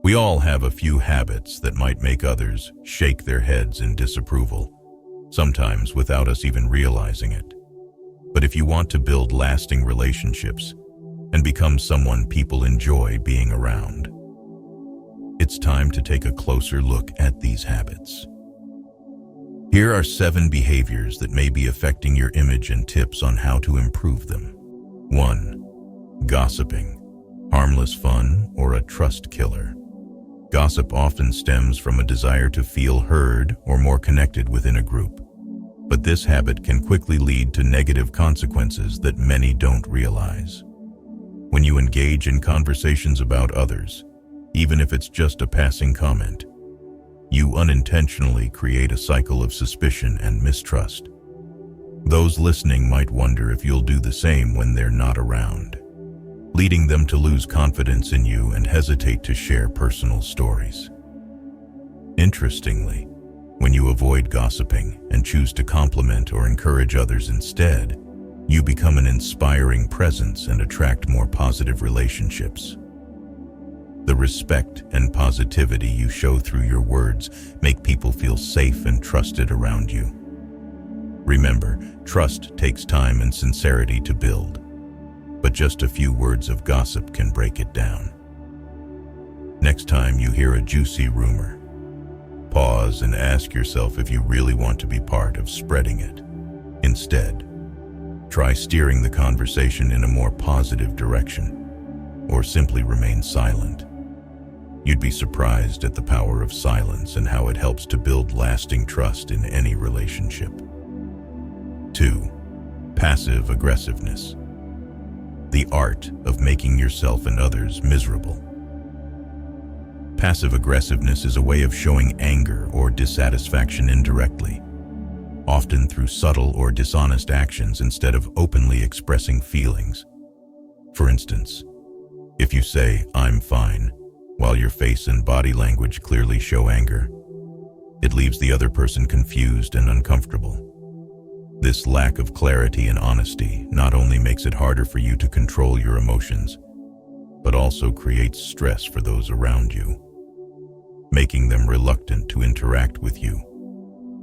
We all have a few habits that might make others shake their heads in disapproval, sometimes without us even realizing it. But if you want to build lasting relationships and become someone people enjoy being around, it's time to take a closer look at these habits. Here are 7 behaviors that may be affecting your image and tips on how to improve them. 1. Gossiping. Harmless fun or a trust killer? Gossip often stems from a desire to feel heard or more connected within a group. But this habit can quickly lead to negative consequences that many don't realize. When you engage in conversations about others, even if it's just a passing comment, you unintentionally create a cycle of suspicion and mistrust. Those listening might wonder if you'll do the same when they're not around, leading them to lose confidence in you and hesitate to share personal stories. Interestingly, when you avoid gossiping and choose to compliment or encourage others instead, you become an inspiring presence and attract more positive relationships. The respect and positivity you show through your words make people feel safe and trusted around you. Remember, trust takes time and sincerity to build, but just a few words of gossip can break it down. Next time you hear a juicy rumor, pause and ask yourself if you really want to be part of spreading it. Instead, try steering the conversation in a more positive direction, or simply remain silent. You'd be surprised at the power of silence and how it helps to build lasting trust in any relationship. 2. Passive aggressiveness. The art of making yourself and others miserable. Passive aggressiveness is a way of showing anger or dissatisfaction indirectly, often through subtle or dishonest actions instead of openly expressing feelings. For instance, if you say, "I'm fine," while your face and body language clearly show anger, it leaves the other person confused and uncomfortable. This lack of clarity and honesty not only makes it harder for you to control your emotions, but also creates stress for those around you, making them reluctant to interact with you.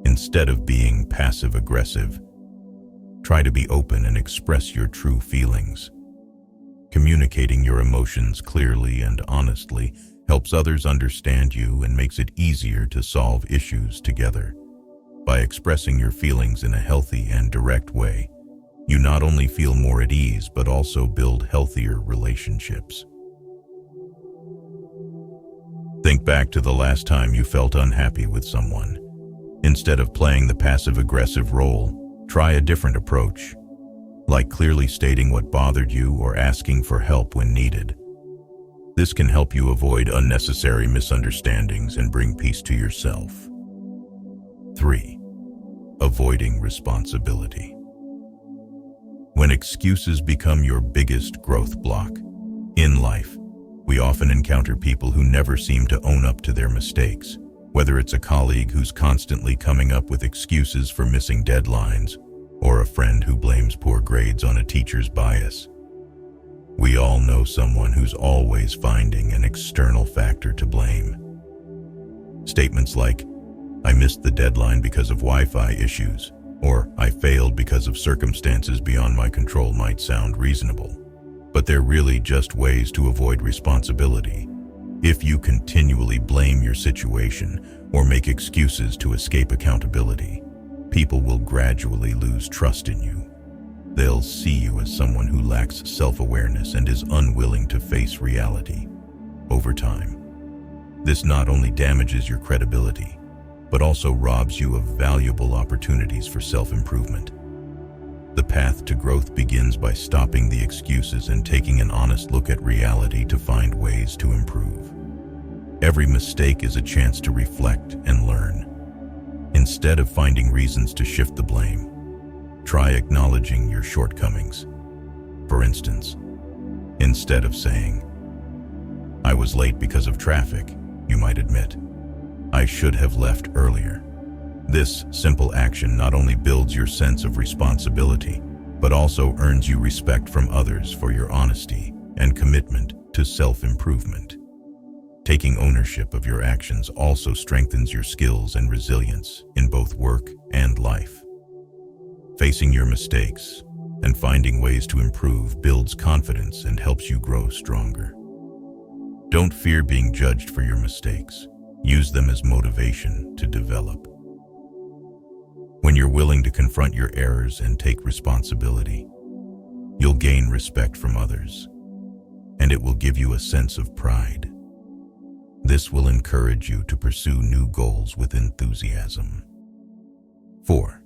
Instead of being passive-aggressive, try to be open and express your true feelings. Communicating your emotions clearly and honestly helps others understand you and makes it easier to solve issues together. By expressing your feelings in a healthy and direct way, you not only feel more at ease but also build healthier relationships. Think back to the last time you felt unhappy with someone. Instead of playing the passive-aggressive role, try a different approach, like clearly stating what bothered you or asking for help when needed. This can help you avoid unnecessary misunderstandings and bring peace to yourself. 3. Avoiding responsibility. When excuses become your biggest growth block in life, we often encounter people who never seem to own up to their mistakes, whether it's a colleague who's constantly coming up with excuses for missing deadlines, or a friend who blames poor grades on a teacher's bias. We all know someone who's always finding an external factor to blame. Statements like, "I missed the deadline because of Wi-Fi issues," or "I failed because of circumstances beyond my control" might sound reasonable, but they're really just ways to avoid responsibility. If you continually blame your situation or make excuses to escape accountability, people will gradually lose trust in you. They'll see you as someone who lacks self-awareness and is unwilling to face reality. Over time, this not only damages your credibility, but also robs you of valuable opportunities for self-improvement. The path to growth begins by stopping the excuses and taking an honest look at reality to find ways to improve. Every mistake is a chance to reflect and learn. Instead of finding reasons to shift the blame, try acknowledging your shortcomings. For instance, instead of saying, "I was late because of traffic," you might admit, "I should have left earlier." This simple action not only builds your sense of responsibility, but also earns you respect from others for your honesty and commitment to self-improvement. Taking ownership of your actions also strengthens your skills and resilience in both work and life. Facing your mistakes and finding ways to improve builds confidence and helps you grow stronger. Don't fear being judged for your mistakes. Use them as motivation to develop. When you're willing to confront your errors and take responsibility, you'll gain respect from others, and it will give you a sense of pride. This will encourage you to pursue new goals with enthusiasm. 4.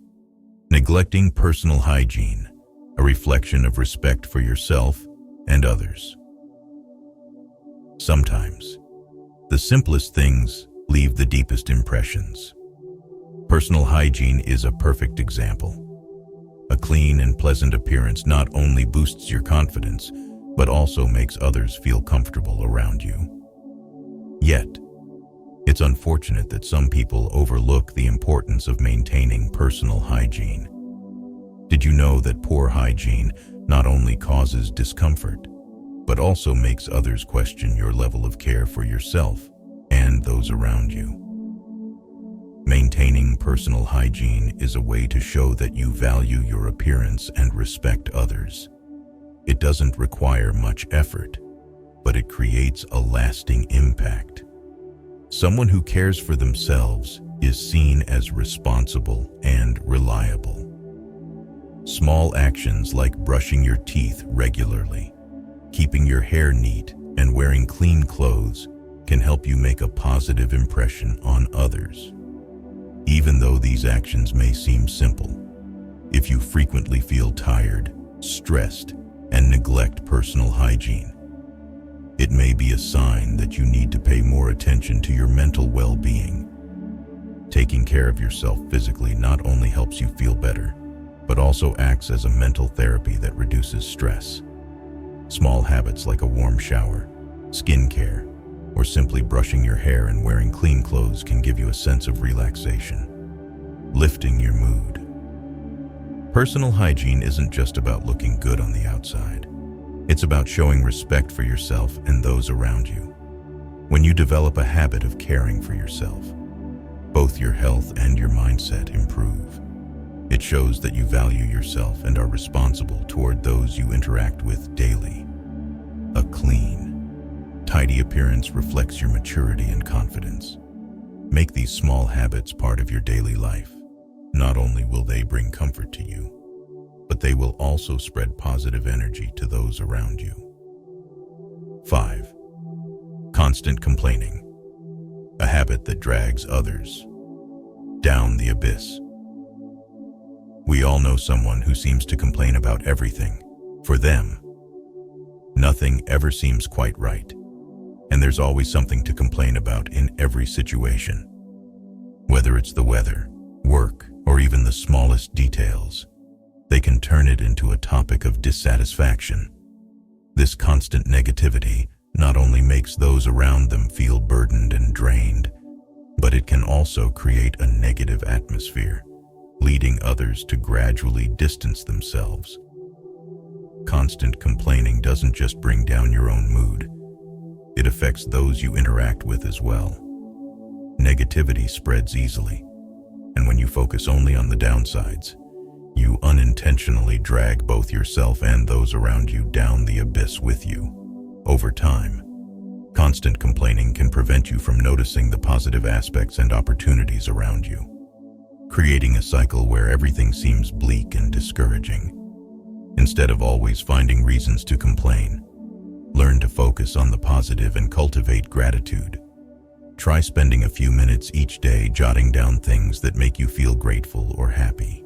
Neglecting personal hygiene, a reflection of respect for yourself and others. Sometimes, the simplest things leave the deepest impressions. Personal hygiene is a perfect example. A clean and pleasant appearance not only boosts your confidence, but also makes others feel comfortable around you. Yet, it's unfortunate that some people overlook the importance of maintaining personal hygiene. Did you know that poor hygiene not only causes discomfort, but also makes others question your level of care for yourself and those around you? Maintaining personal hygiene is a way to show that you value your appearance and respect others. It doesn't require much effort, but it creates a lasting impact. Someone who cares for themselves is seen as responsible and reliable. Small actions like brushing your teeth regularly, keeping your hair neat, and wearing clean clothes can help you make a positive impression on others. Even though these actions may seem simple, if you frequently feel tired, stressed, and neglect personal hygiene, it may be a sign that you need to pay more attention to your mental well-being. Taking care of yourself physically not only helps you feel better, but also acts as a mental therapy that reduces stress. Small habits like a warm shower, skincare, or simply brushing your hair and wearing clean clothes can give you a sense of relaxation, lifting your mood. Personal hygiene isn't just about looking good on the outside. It's about showing respect for yourself and those around you. When you develop a habit of caring for yourself, both your health and your mindset improve. It shows that you value yourself and are responsible toward those you interact with daily. A clean, tidy appearance reflects your maturity and confidence. Make these small habits part of your daily life. Not only will they bring comfort to you, but they will also spread positive energy to those around you. 5. Constant complaining, a habit that drags others down the abyss. We all know someone who seems to complain about everything. For them, nothing ever seems quite right, and there's always something to complain about in every situation. Whether it's the weather, work, or even the smallest details, they can turn it into a topic of dissatisfaction. This constant negativity not only makes those around them feel burdened and drained, but it can also create a negative atmosphere, leading others to gradually distance themselves. Constant complaining doesn't just bring down your own mood, it affects those you interact with as well. Negativity spreads easily, and when you focus only on the downsides, you unintentionally drag both yourself and those around you down the abyss with you. Over time, constant complaining can prevent you from noticing the positive aspects and opportunities around you, creating a cycle where everything seems bleak and discouraging. Instead of always finding reasons to complain, learn to focus on the positive and cultivate gratitude. Try spending a few minutes each day jotting down things that make you feel grateful or happy.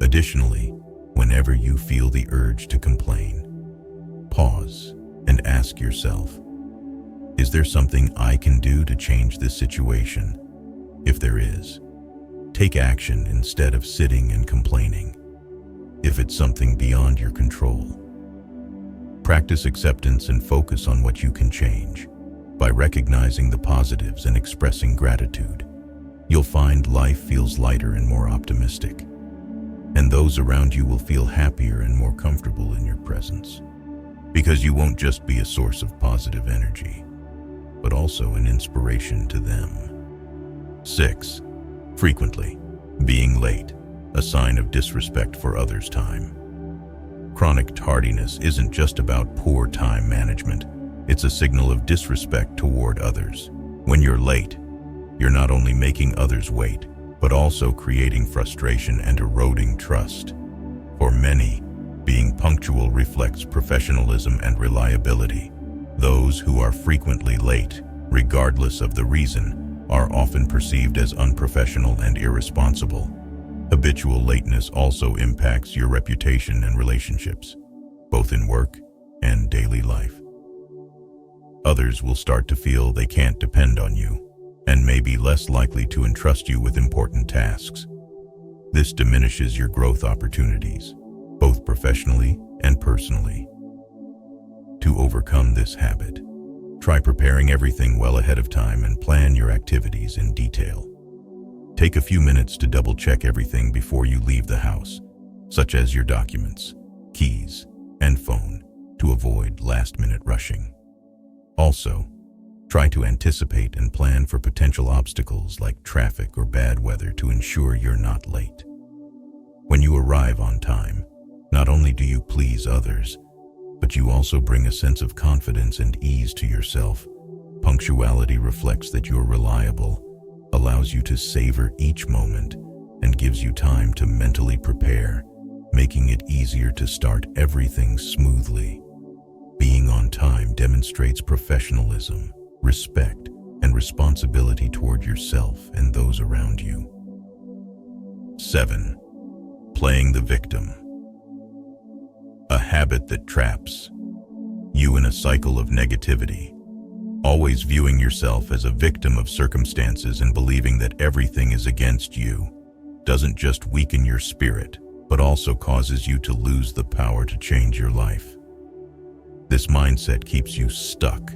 Additionally, whenever you feel the urge to complain, pause and ask yourself, is there something I can do to change this situation? If there is, take action instead of sitting and complaining. If it's something beyond your control, practice acceptance and focus on what you can change. By recognizing the positives and expressing gratitude, you'll find life feels lighter and more optimistic, and those around you will feel happier and more comfortable in your presence, because you won't just be a source of positive energy, but also an inspiration to them. 6. Frequently, being late, a sign of disrespect for others' time. Chronic tardiness isn't just about poor time management. It's a signal of disrespect toward others. When you're late, you're not only making others wait, but also creating frustration and eroding trust. For many, being punctual reflects professionalism and reliability. Those who are frequently late, regardless of the reason, are often perceived as unprofessional and irresponsible. Habitual lateness also impacts your reputation and relationships, both in work and daily life. Others will start to feel they can't depend on you and may be less likely to entrust you with important tasks. This diminishes your growth opportunities, both professionally and personally. To overcome this habit, try preparing everything well ahead of time and plan your activities in detail. Take a few minutes to double-check everything before you leave the house, such as your documents, keys, and phone, to avoid last-minute rushing. Also, try to anticipate and plan for potential obstacles like traffic or bad weather to ensure you're not late. When you arrive on time, not only do you please others, but you also bring a sense of confidence and ease to yourself. Punctuality reflects that you're reliable, allows you to savor each moment, and gives you time to mentally prepare, making it easier to start everything smoothly. Being on time demonstrates professionalism, respect, and responsibility toward yourself and those around you. 7. Playing the victim. A habit that traps you in a cycle of negativity. Always viewing yourself as a victim of circumstances and believing that everything is against you doesn't just weaken your spirit, but also causes you to lose the power to change your life. This mindset keeps you stuck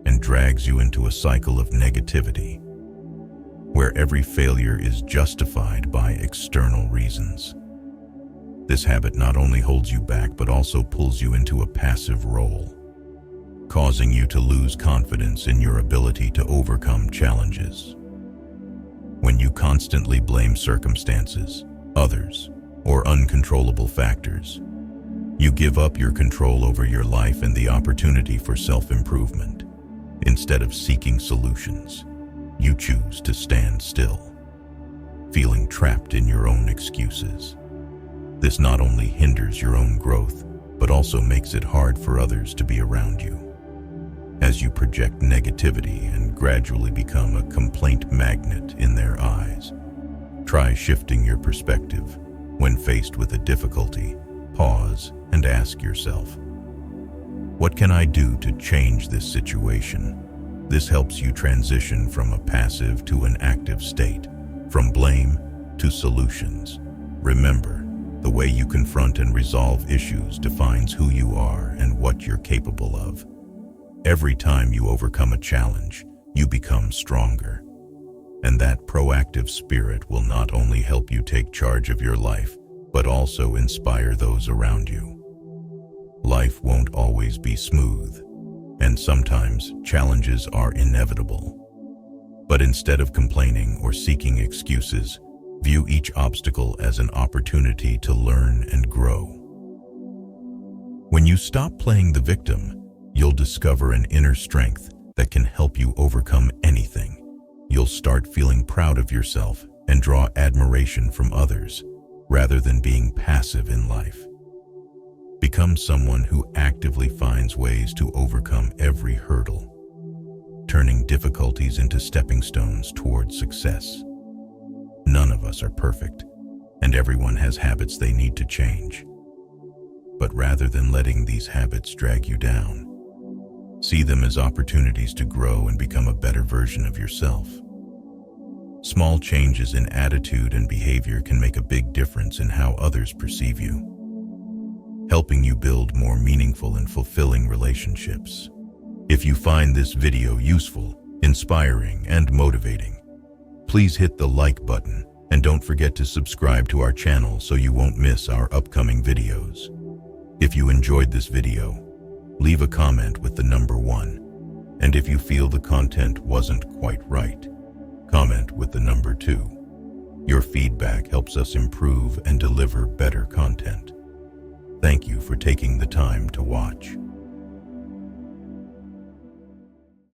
and drags you into a cycle of negativity, where every failure is justified by external reasons. This habit not only holds you back, but also pulls you into a passive role, causing you to lose confidence in your ability to overcome challenges. When you constantly blame circumstances, others, or uncontrollable factors, you give up your control over your life and the opportunity for self-improvement. Instead of seeking solutions, you choose to stand still, feeling trapped in your own excuses. This not only hinders your own growth, but also makes it hard for others to be around you. As you project negativity and gradually become a complaint magnet in their eyes, try shifting your perspective. When faced with a difficulty, pause and ask yourself, what can I do to change this situation? This helps you transition from a passive to an active state, from blame to solutions. Remember, the way you confront and resolve issues defines who you are and what you're capable of. Every time you overcome a challenge, you become stronger. And that proactive spirit will not only help you take charge of your life, but also inspire those around you. Life won't always be smooth, and sometimes challenges are inevitable. But instead of complaining or seeking excuses, view each obstacle as an opportunity to learn and grow. When you stop playing the victim, you'll discover an inner strength that can help you overcome anything. You'll start feeling proud of yourself and draw admiration from others, rather than being passive in life. Become someone who actively finds ways to overcome every hurdle, turning difficulties into stepping stones towards success. None of us are perfect, and everyone has habits they need to change. But rather than letting these habits drag you down, see them as opportunities to grow and become a better version of yourself. Small changes in attitude and behavior can make a big difference in how others perceive you, helping you build more meaningful and fulfilling relationships. If you find this video useful, inspiring, and motivating, please hit the like button and don't forget to subscribe to our channel so you won't miss our upcoming videos. If you enjoyed this video, leave a comment with the number 1 And if you feel the content wasn't quite right, comment with the number 2. Your feedback helps us improve and deliver better content. Thank you for taking the time to watch.